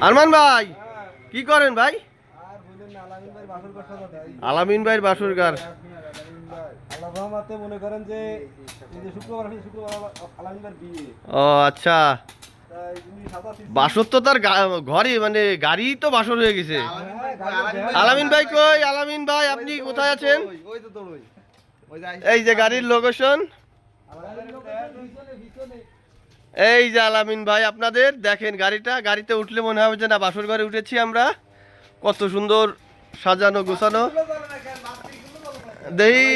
আরমান ভাই কি করেন ভাই? আলামিন ভাইয়ের বাসর ঘর। মনে করেন যে শুক্রবার ও আচ্ছা, বাসর তো তার ঘরে মানে গাড়ি তো বাসর হয়ে গেছে। আলামিন ভাই কই? আলামিন ভাই আপনি কোথায় আছেন? এই যে গাড়ির লোকেশন, এই যে আলামিন ভাই আপনাদের দেখেন গাড়িটা, গাড়িতে উঠলে মনে হবে যে না বাসর ঘরে উঠেছি আমরা। কত সুন্দর সাজানো গোছানো। দেখি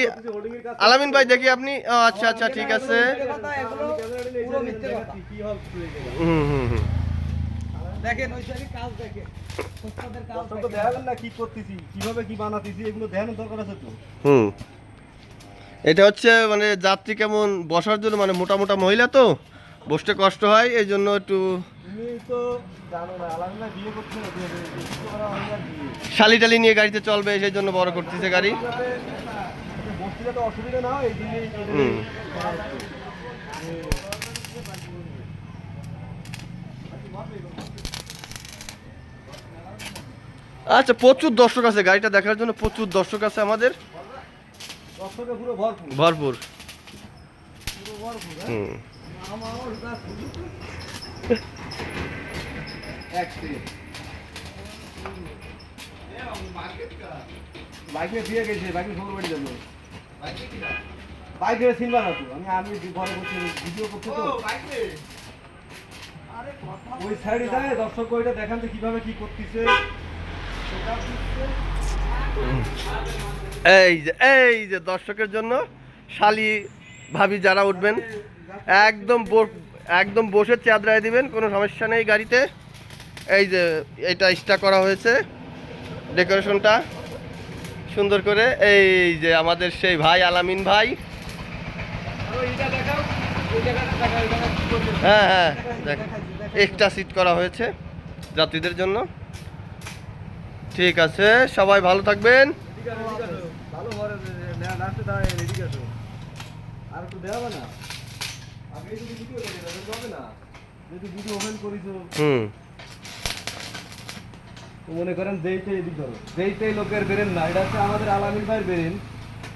আলামিন ভাই, দেখি আপনি। আচ্ছা আচ্ছা ঠিক আছে। হুম হুম হুম দেখেন ওই সাইডে কাজ দেখেন, ওস্তাদের কাজ দেখেন, দেখাবেন না কি করতেছি, কিভাবে কি বানাতেছি, এগুলো দেখানোর দরকার আছে তো। হুম এটা হচ্ছে মানে যাত্রী কেমন বসার জন্য, মানে মোটা মোটা মহিলা তো বসতে কষ্ট হয়, এই জন্য একটু। তুমি তো জানো না আলাদা বিয়ে করতে হবে, শালি টালি নিয়ে গাড়িতে চলবে, সেই জন্য বড় করতেছে গাড়ি। বসতে যাতে অসুবিধা না হয় এই জন্য। হুম আচ্ছা, প্রচুর দর্শক আছে গাড়িটা দেখার জন্য, প্রচুর দর্শক আছে আমাদের, দর্শকে পুরো ভরপুর ভরপুর। পুরো ভরপুর। হুম বাইকে দিয়ে গেছে, বাইকে খবর বাড়ি যাবো, বাইকে চিনবা না তো। আমি ঘরে বসে ভিডিও করছি তো, ওই সাইডে যায় দর্শক ওইটা দেখান যে কিভাবে কি করতেছে। এই যে দর্শকের জন্য শালি ভাবি যারা উঠবেন একদম একদম বসে চাঁদরায় দিবেন, কোনো সমস্যা নেই গাড়িতে। এই যে এটা স্টার্ট করা হয়েছে, ডেকোরেশনটা সুন্দর করে। এই যে আমাদের সেই ভাই আলামিন ভাই। হ্যাঁ হ্যাঁ এক্সট্রা সিট করা হয়েছে যাত্রীদের জন্য। ঠিক আছে, সবাই ভালো থাকবেন। আর একটু দেওয়া না, আগে যদি ভিডিও করে হবে না, যদি ভিডিও ওপেন করিস হুম মনে করেন যেইটাই এদিক ধরো, যেইটাই লোকের বেরেন না, এটা হচ্ছে আমাদের আলামিন ভাইয়ের বেরেন।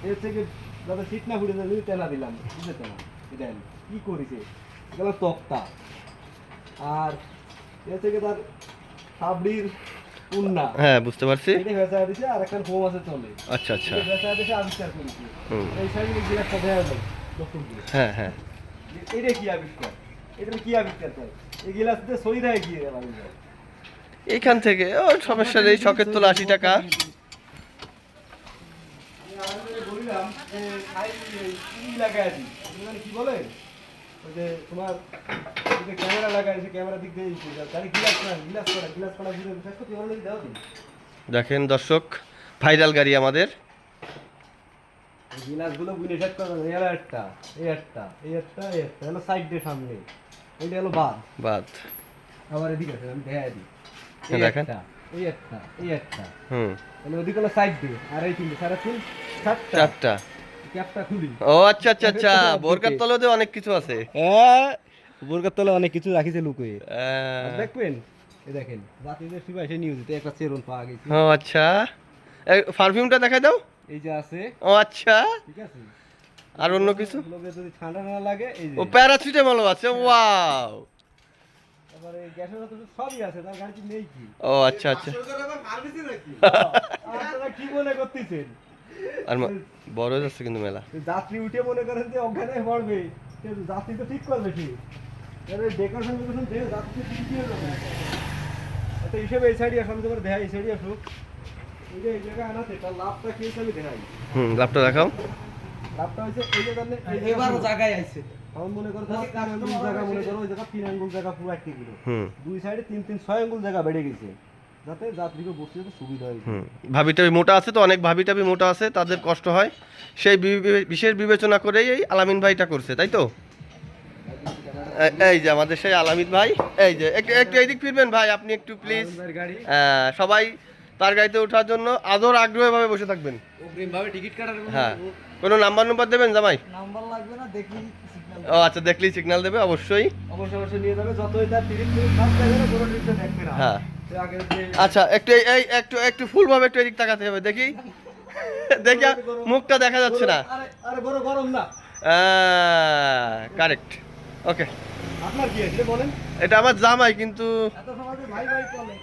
এর থেকে যাতে সিট না ফুটে যায় তেলা দিলাম, বুঝতে না এটা কি করেছে, এগুলো তক্তা। আর এর থেকে তার সাবড়ির উন্না, হ্যাঁ বুঝতে পারছি। এটা ভেসা দিছে, আর একটা হোম আছে চলে। আচ্ছা আচ্ছা ভেসা দিছে আবিষ্কার করেছে। এই সাইডে গ্লাসটা দেওয়া যায় দর্শক দিয়ে। হ্যাঁ হ্যাঁ এটা কি আবিষ্কার, এটা কি আবিষ্কার করে এই গ্লাস দিয়ে সই দেয় গিয়ে আলামিন ভাই এইখান থেকে ও সমস্যা নেই, শখের তোলা 80 টাকা। বললাম যে লাগাই দিই, কি বলে ওই যে তোমার ক্যামেরা লাগাইছে, ক্যামেরা দিক দিয়ে গাড়ি গ্লাস করা দাও। দেখেন দর্শক, ভাইরাল গাড়ি আমাদের। গ্লাসগুলো বুঝে সেট করবেন, একটা এই একটা এই একটা এই একটা হলো সাইড দিয়ে সামনে, এইটা হলো বাদ। আবার এদিকে আছে, আমি দেখাই দিই। দেখেন এই একটা এই একটা, হুম তাহলে ওদিকে হলো সাইড দিয়ে, আর এই তিনটে সাড়ে তিন চারটা। ক্যাপটা খুলি। ও আচ্ছা আচ্ছা আচ্ছা, বোরকার তলাতে অনেক কিছু আছে। হ্যাঁ, বোরকার তলে অনেক কিছু রাখিছে লুকিয়ে, আহ, দেখবেন। এই দেখেন জাতিদের শিবা এসে নিউজে একটা চেরন পাওয়া গেছে। ও আচ্ছা, পারফিউমটা দেখাই দাও। এই যে আছে, ও আচ্ছা, ঠিক আছে। আর অন্য কিছু? লোকে যদি ঠান্ডা না লাগে এই যে, ও প্যারাসিটামল আছে। ওয়াও, তারপরে গ্যাসের তো সবই আছে, তার গাড়িতে নেই কি? ও আচ্ছা আচ্ছা। আপনারা কি মনে করতেছেন? আর বড় যাচ্ছে কিন্তু মেলা। যাত্রী উঠে মনে করেন যে অজ্ঞান হয়ে পড়বে, কিন্তু যাত্রী তো ঠিক করবে ঠিক। ডেকোরেশন দেখে যাত্রী ঠিক দিয়ে যাবে। আচ্ছা হিসেবে এই সাইডে আসলে তোমার দেখা, এই সাইডে আসুক, এই যে এই জায়গায় আনাতে তার লাভটা কি হিসাবে দেখাই। লাভটা দেখাও। লাভটা হচ্ছে এই যে জানলে এবারও জায়গায় আছে, তখন মনে করো তোমার 3 আঙ্গুল জায়গা, মনে করো ওই জায়গা 3 আঙ্গুল জায়গা পুরো 1 কিলো, দুই সাইডে 3-6 আঙ্গুল জায়গা বেড়ে গেছে, যাতে যাত্রীকে বসতে যেতে সুবিধা হয়। ভাবিটাবি মোটা আছে তো, অনেক ভাবিটাবি মোটা আছে, তাদের কষ্ট হয়, সেই বিশেষ বিবেচনা করেই এই আলামিন ভাইটা করছে, তাই তো? এই যে আমাদের সেই আলামিন ভাই, এই যে একটু এইদিক ফিরবেন ভাই আপনি একটু প্লিজ। সবাই তার গাড়িতে ওঠার জন্য আদর আগ্রহভাবে বসে থাকবেন, অগ্রিমভাবে টিকিট কাটার। হ্যাঁ, কোনো নাম্বার দেবেন জামাই? নাম্বার লাগবে না, দেখি সিগন্যাল। ও আচ্ছা, দেখলেই সিগন্যাল দেবে অবশ্যই। অবশ্যই নিয়ে যাবে, যতই তার টিকিট সব জায়গায় কোনো টিকিট দেখবে না। হ্যাঁ আগের যে আচ্ছা একটু এই একটু একটু ফুলভাবে একটু এদিক তাকাতে হবে দেখি দেখি মুখটা দেখা যাচ্ছে না। আরে আরে বড় গরম না। কারেক্ট, ওকে। আপনার কি আছে বলেন? এটা আমার জামাই কিন্তু এত সমাজে ভাই ভাই চলে।